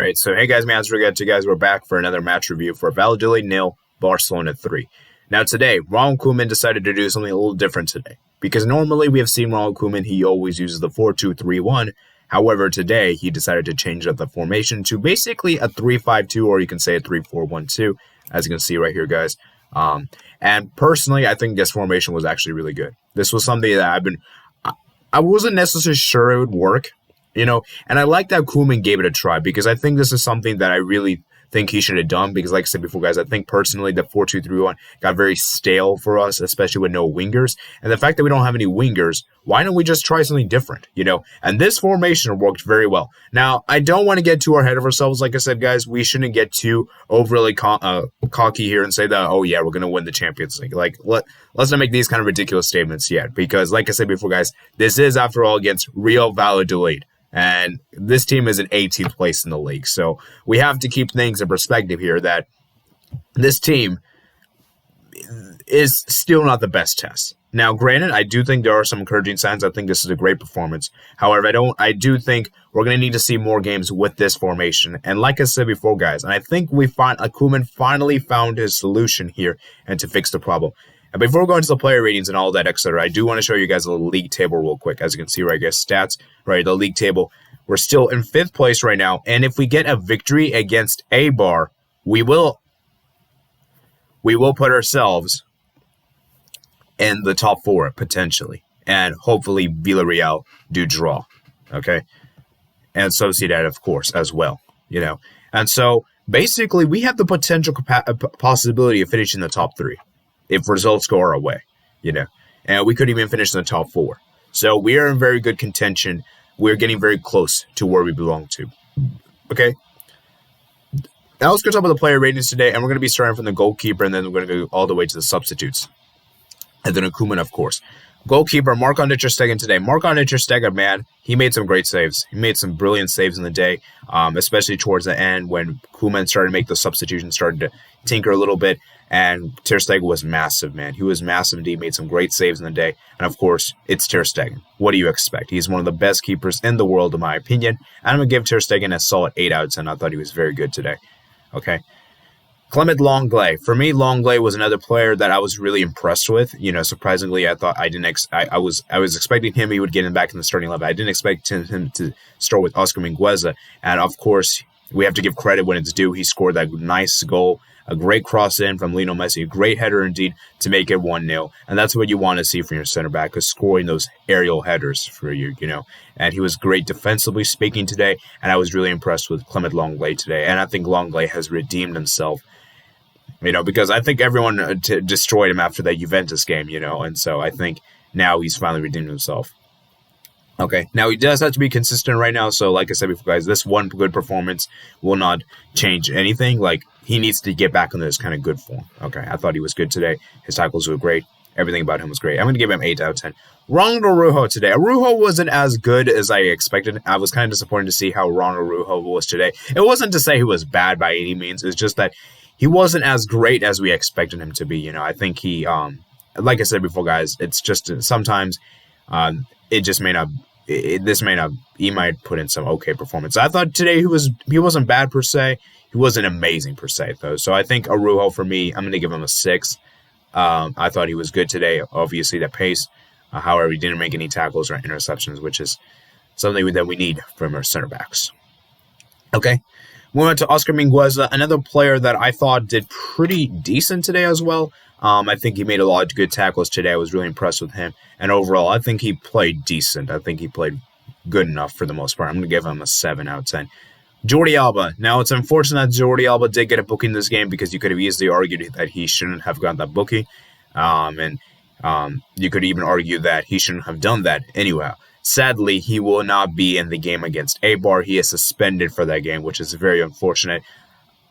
Alright, so hey guys, man, how's it going? We're back for another match review for Valladolid 0, Barcelona 3. Now today, Ronald Koeman decided to do something a little different today. Because normally we have seen Ronald Koeman, he always uses the 4-2-3-1. However, today he decided to change up the formation to basically a 3-5-2, or you can say a 3-4-1-2, as you can see right here, guys. And personally, I think this formation was actually really good. This was something that I wasn't necessarily sure it would work. You know, and I like that Koeman gave it a try because I think this is something that I really think he should have done because, like I said before, guys, I think personally the 4-2-3-1 got very stale for us, especially with no wingers. And the fact that we don't have any wingers, why don't we just try something different, you know? And this formation worked very well. Now, I don't want to get too ahead of ourselves. Like I said, guys, we shouldn't get too overly cocky here and say that, oh, yeah, we're going to win the Champions League. Like, let's not make these kind of ridiculous statements yet because, like I said before, guys, this is, after all, against Real Valladolid. And this team is in 18th place in the league. So we have to keep things in perspective here that this team is still not the best test. Now, granted, I do think there are some encouraging signs. I think this is a great performance. However, I do think we're going to need to see more games with this formation. And like I said before, guys, and I think Koeman finally found his solution here and to fix the problem. And before we go into the player ratings and all that, etc., I do want to show you guys a little league table real quick. As you can see right here, stats, right, the league table. We're still in 5th place right now. And if we get a victory against Eibar, we will put ourselves in the top 4, potentially. And hopefully Villarreal do draw, okay? And Sociedad, of course, as well, you know. And so, basically, we have the potential possibility of finishing the top 3. If results go our way, you know, and we could even finish in the top 4. So we are in very good contention. We're getting very close to where we belong to. Okay. Now let's go talk about the player ratings today, and we're going to be starting from the goalkeeper, and then we're going to go all the way to the substitutes. And then Koeman, of course. Goalkeeper, Marc-André ter Stegen today. Marc-André ter Stegen, man, he made some great saves. He made some brilliant saves in the day, especially towards the end when Koeman started to make the substitutions, started to tinker a little bit. And ter Stegen was massive, man. He was massive indeed, made some great saves in the day. And, of course, it's ter Stegen. What do you expect? He's one of the best keepers in the world, in my opinion. I'm going to give ter Stegen a solid 8 out of 10. I thought he was very good today. Okay. Clement Longley. For me, Longley was another player that I was really impressed with. You know, surprisingly, I thought I was expecting him. He would get him back in the starting lineup. I didn't expect him to start with Oscar Mingwesa. And, of course, we have to give credit when it's due. He scored that nice goal. A great cross in from Leno Messi, a great header indeed to make it 1-0. And that's what you want to see from your center back, is scoring those aerial headers for you, you know. And he was great defensively speaking today, and I was really impressed with Clement Longley today. And I think Longley has redeemed himself, you know, because I think everyone destroyed him after that Juventus game, you know. And so I think now he's finally redeemed himself. Okay, now he does have to be consistent right now. So like I said before, guys, this one good performance will not change anything. Like, he needs to get back into this kind of good form. Okay, I thought he was good today. His tackles were great. Everything about him was great. I'm going to give him 8 out of 10. Ronald Araujo today. Araujo wasn't as good as I expected. I was kind of disappointed to see how Ronald Araujo was today. It wasn't to say he was bad by any means. It's just that he wasn't as great as we expected him to be. You know, I think he, like I said before, guys, it's just sometimes it just may not. He might put in some okay performance. I thought today he wasn't bad per se. He wasn't amazing per se, though. So I think Araujo, for me, I'm going to give him a 6. I thought he was good today. Obviously, the pace. However, he didn't make any tackles or interceptions, which is something that we need from our center backs. Okay. We went to Oscar Mingwesa, another player that I thought did pretty decent today as well. I think he made a lot of good tackles today. I was really impressed with him. And overall, I think he played decent. I think he played good enough for the most part. I'm going to give him a 7 out of 10. Jordi Alba. Now, it's unfortunate that Jordi Alba did get a booking this game because you could have easily argued that he shouldn't have gotten that booking. And you could even argue that he shouldn't have done that anyway. Sadly, he will not be in the game against Eibar. He is suspended for that game, which is very unfortunate.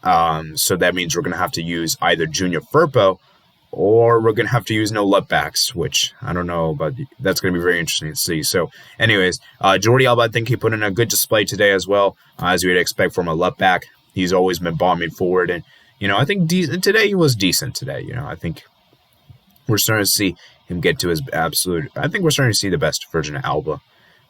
So that means we're going to have to use either Junior Firpo or we're going to have to use no left backs, which I don't know, but that's going to be very interesting to see. So anyways, Jordi Alba, I think he put in a good display today as well, as we'd expect from a left back. He's always been bombing forward. And, you know, I think today he was decent today. You know, I think we're starting to see him get to his absolute. I think we're starting to see the best version of Alba.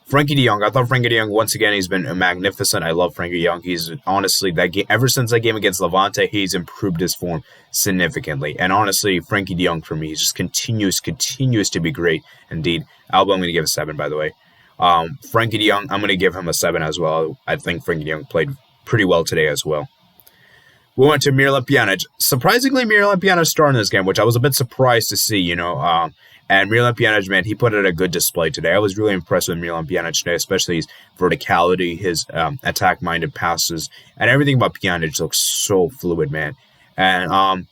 Frankie de Jong, I thought Frankie de Jong, once again, he's been magnificent. I love Frankie de Jong. He's honestly, that game, ever since that game against Levante, he's improved his form significantly. And honestly, Frankie de Jong, for me, he just continues to be great. Indeed. Alba, I'm going to give a 7, by the way. Frankie de Jong, I'm going to give him a 7 as well. I think Frankie de Jong played pretty well today as well. We went to Miralem Pjanic. Surprisingly, Miralem Pjanic started in this game, which I was a bit surprised to see, and Miralem Pjanic, man, he put in a good display today. I was really impressed with Miralem Pjanic today, especially his verticality, his attack-minded passes, and everything about Pjanic looks so fluid, man. And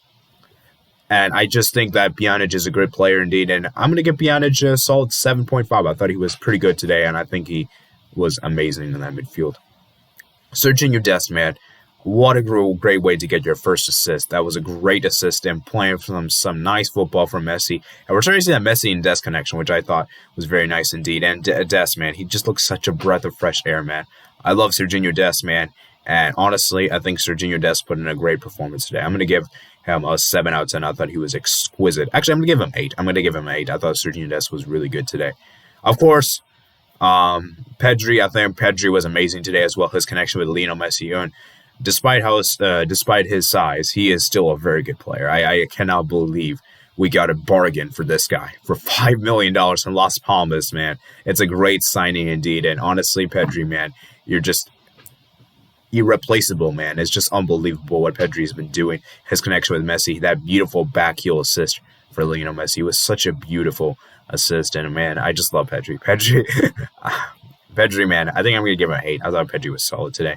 I just think that Pjanic is a great player indeed, and I'm going to give Pjanic a solid 7.5. I thought he was pretty good today, and I think he was amazing in that midfield. Serginho Dest, man. What a great way to get your first assist. That was a great assist and playing some nice football from Messi. And we're starting to see that Messi and Dest connection, which I thought was very nice indeed. And Dest, man, he just looks such a breath of fresh air, man. I love Serginho Dest, man. And honestly, I think Serginho Dest put in a great performance today. I'm going to give him a 7 out of 10. I thought he was exquisite. Actually, I'm going to give him 8. I'm going to give him 8. I thought Serginho Dest was really good today. Of course, Pedri, I think Pedri was amazing today as well. His connection with Leno Messi. And despite his size, he is still a very good player. I cannot believe we got a bargain for this guy for $5 million in Las Palmas, man. It's a great signing indeed. And honestly, Pedri, man, you're just irreplaceable, man. It's just unbelievable what Pedri's been doing. His connection with Messi, that beautiful back heel assist for Leno Messi was such a beautiful assist. And man, I just love Pedri. Pedri, man, I think I'm going to give him an 8. I thought Pedri was solid today.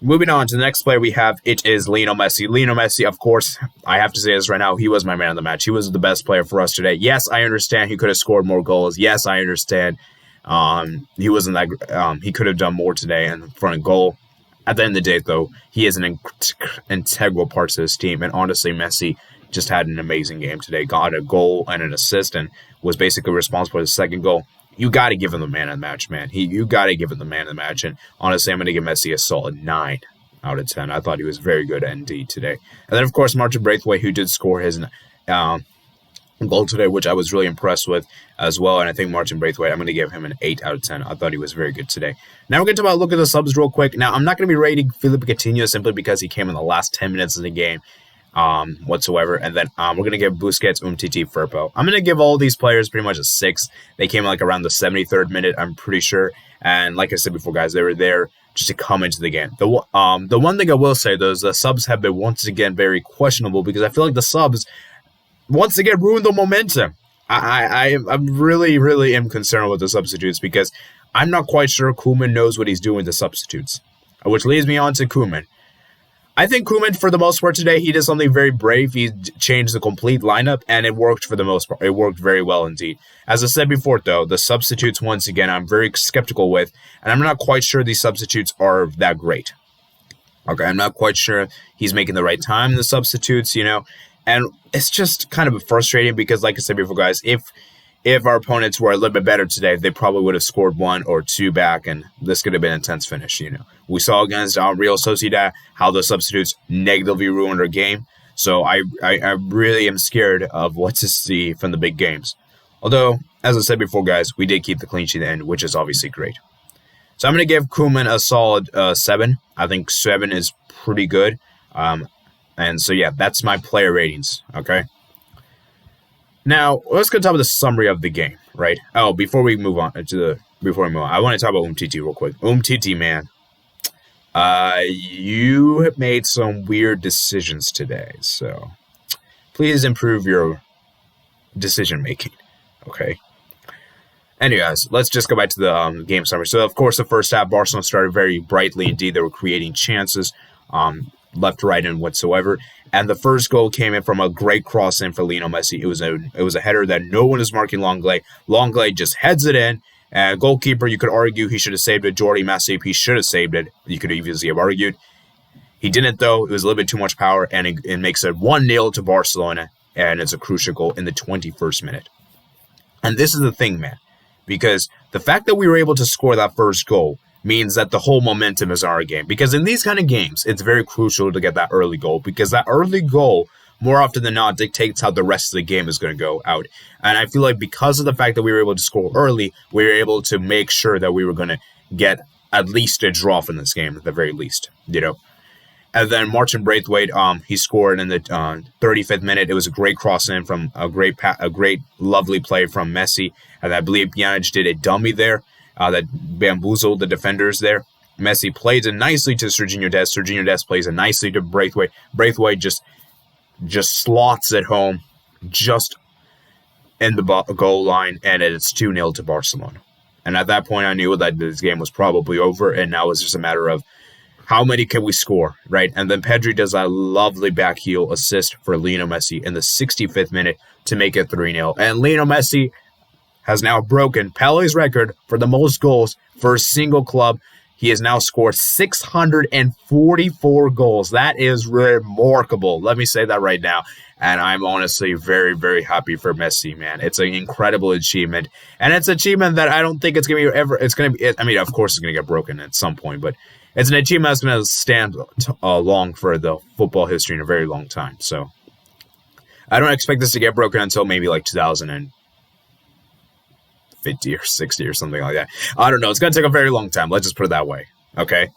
Moving on to the next player we have, it is Leno Messi. Leno Messi, of course, I have to say this right now, he was my man of the match. He was the best player for us today. Yes, I understand he could have scored more goals. Yes, I understand he wasn't that. He could have done more today in front of goal. At the end of the day, though, he is an integral part to this team. And honestly, Messi just had an amazing game today. Got a goal and an assist and was basically responsible for the second goal. You got to give him the man of the match, man. You got to give him the man of the match. And honestly, I'm going to give Messi a solid 9 out of 10. I thought he was very good indeed today. And then, of course, Martin Braithwaite, who did score his goal today, which I was really impressed with as well. And I think Martin Braithwaite, I'm going to give him an 8 out of 10. I thought he was very good today. Now we're going to look at the subs real quick. Now, I'm not going to be rating Philippe Coutinho simply because he came in the last 10 minutes of the game whatsoever. And then we're going to give Busquets, Umtiti, Firpo. I'm going to give all these players pretty much a 6. They came like around the 73rd minute, I'm pretty sure. And like I said before, guys, they were there just to come into the game. The one thing I will say, though, is the subs have been once again very questionable because I feel like the subs once again ruined the momentum. I'm really am concerned with the substitutes because I'm not quite sure Koeman knows what he's doing with the substitutes, which leads me on to Koeman. I think Koeman, for the most part today, he did something very brave. He changed the complete lineup, and it worked for the most part. It worked very well indeed. As I said before, though, the substitutes, once again, I'm very skeptical with, and I'm not quite sure these substitutes are that great. Okay, I'm not quite sure he's making the right time in the substitutes, and it's just kind of frustrating because, like I said before, guys, if our opponents were a little bit better today, they probably would have scored 1 or 2 back, and this could have been an intense finish, We saw against Real Sociedad how the substitutes negatively ruined our game, so I really am scared of what to see from the big games. Although, as I said before, guys, we did keep the clean sheet at the end, which is obviously great. So I'm going to give Koeman a solid 7. I think 7 is pretty good. And so, yeah, that's my player ratings, okay? Now, let's go talk about the summary of the game, right? Oh, before we move on, I want to talk about Umtiti real quick. Umtiti, man, you have made some weird decisions today, so please improve your decision-making, okay? Anyways, let's just go back to the game summary. So, of course, the first half, Barcelona started very brightly. Indeed, they were creating chances, left, right, and whatsoever. And the first goal came in from a great cross in for Leno Messi. It was a header that no one is marking Longley. Longley just heads it in. And goalkeeper, you could argue he should have saved it. Jordi Masip, he should have saved it. You could easily have argued. He didn't, though. It was a little bit too much power, and it makes it 1-0 to Barcelona. And it's a crucial goal in the 21st minute. And this is the thing, man. Because the fact that we were able to score that first goal means that the whole momentum is in our game. Because in these kind of games, it's very crucial to get that early goal. Because that early goal more often than not dictates how the rest of the game is going to go out. And I feel like because of the fact that we were able to score early, we were able to make sure that we were going to get at least a draw from this game, at the very least, you know. And then Martin Braithwaite, he scored in the 35th minute. It was a great cross in from a great, lovely play from Messi. And I believe Pjanic did a dummy there that bamboozled the defenders there. Messi plays it nicely to Sergiño Dest. Sergiño Dest plays it nicely to Braithwaite. Braithwaite just slots it home, just in the goal line, and it's 2-0 to Barcelona. And at that point, I knew that this game was probably over, and now it's just a matter of how many can we score, right? And then Pedri does a lovely back heel assist for Leno Messi in the 65th minute to make it 3-0. And Leno Messi has now broken Pele's record for the most goals for a single club. He has now scored 644 goals. That is remarkable. Let me say that right now. And I'm honestly very, very happy for Messi, man. It's an incredible achievement. And it's an achievement that I don't think it's going to be ever. It's going to be, I mean, of course it's going to get broken at some point, but it's an achievement that's going to stand long for the football history in a very long time. So I don't expect this to get broken until maybe like 2050 or 60 or something like that. I don't know. It's going to take a very long time. Let's just put it that way. Okay.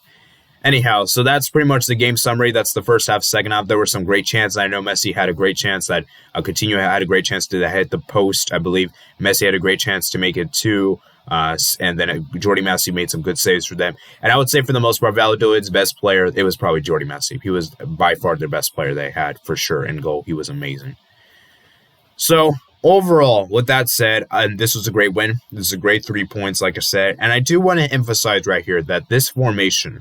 Anyhow, so that's pretty much the game summary. That's the first half. Second half, there were some great chances. I know Messi had a great chance that Coutinho had a great chance to hit the post. I believe Messi had a great chance to make it 2. And then Jordi Messi made some good saves for them. And I would say for the most part, Valladolid's best player, it was probably Jordi Messi. He was by far the best player they had, for sure, in goal. He was amazing. So overall, with that said, this was a great win. This is a great 3 points, like I said. And I do want to emphasize right here that this formation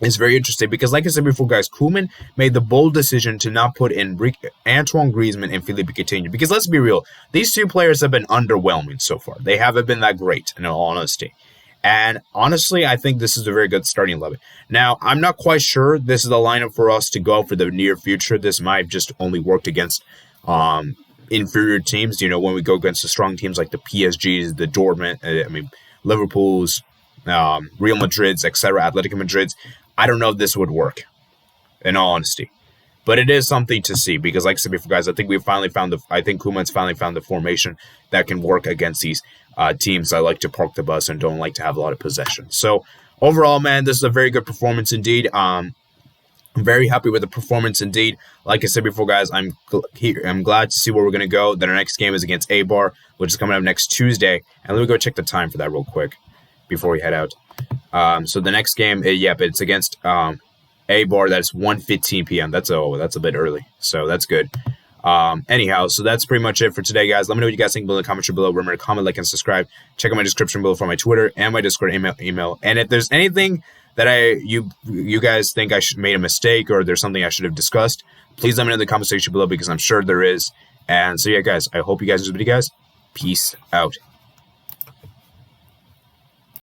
is very interesting because, like I said before, guys, Koeman made the bold decision to not put in Antoine Griezmann and Philippe Coutinho. Because let's be real, these two players have been underwhelming so far. They haven't been that great, in all honesty. And honestly, I think this is a very good starting 11. Now, I'm not quite sure this is the lineup for us to go for the near future. This might have just only worked against inferior teams. You know, when we go against the strong teams like the PSGs, the Dortmund, Liverpool's, Real Madrid's, etc., Atletico Madrid's. I don't know if this would work, in all honesty. But it is something to see because, like I said before, guys, I think Koeman's finally found the formation that can work against these teams that like to park the bus and don't like to have a lot of possession. So, overall, man, this is a very good performance indeed. I'm very happy with the performance indeed. Like I said before, guys, I'm glad to see where we're going to go. Then our next game is against Eibar, which is coming up next Tuesday. And let me go check the time for that real quick before we head out. So the next game, it's against Eibar. That's 1:15 p.m. That's a bit early, so that's good. Anyhow, so that's pretty much it for today, guys. Let me know what you guys think below in the comments below. Remember to comment, like, and subscribe. Check out my description below for my Twitter and my Discord email. And if there's anything that you guys think I should made a mistake or there's something I should have discussed, please let me know in the comment section below because I'm sure there is. And so yeah, guys, I hope you guys enjoyed the video, guys. Peace out.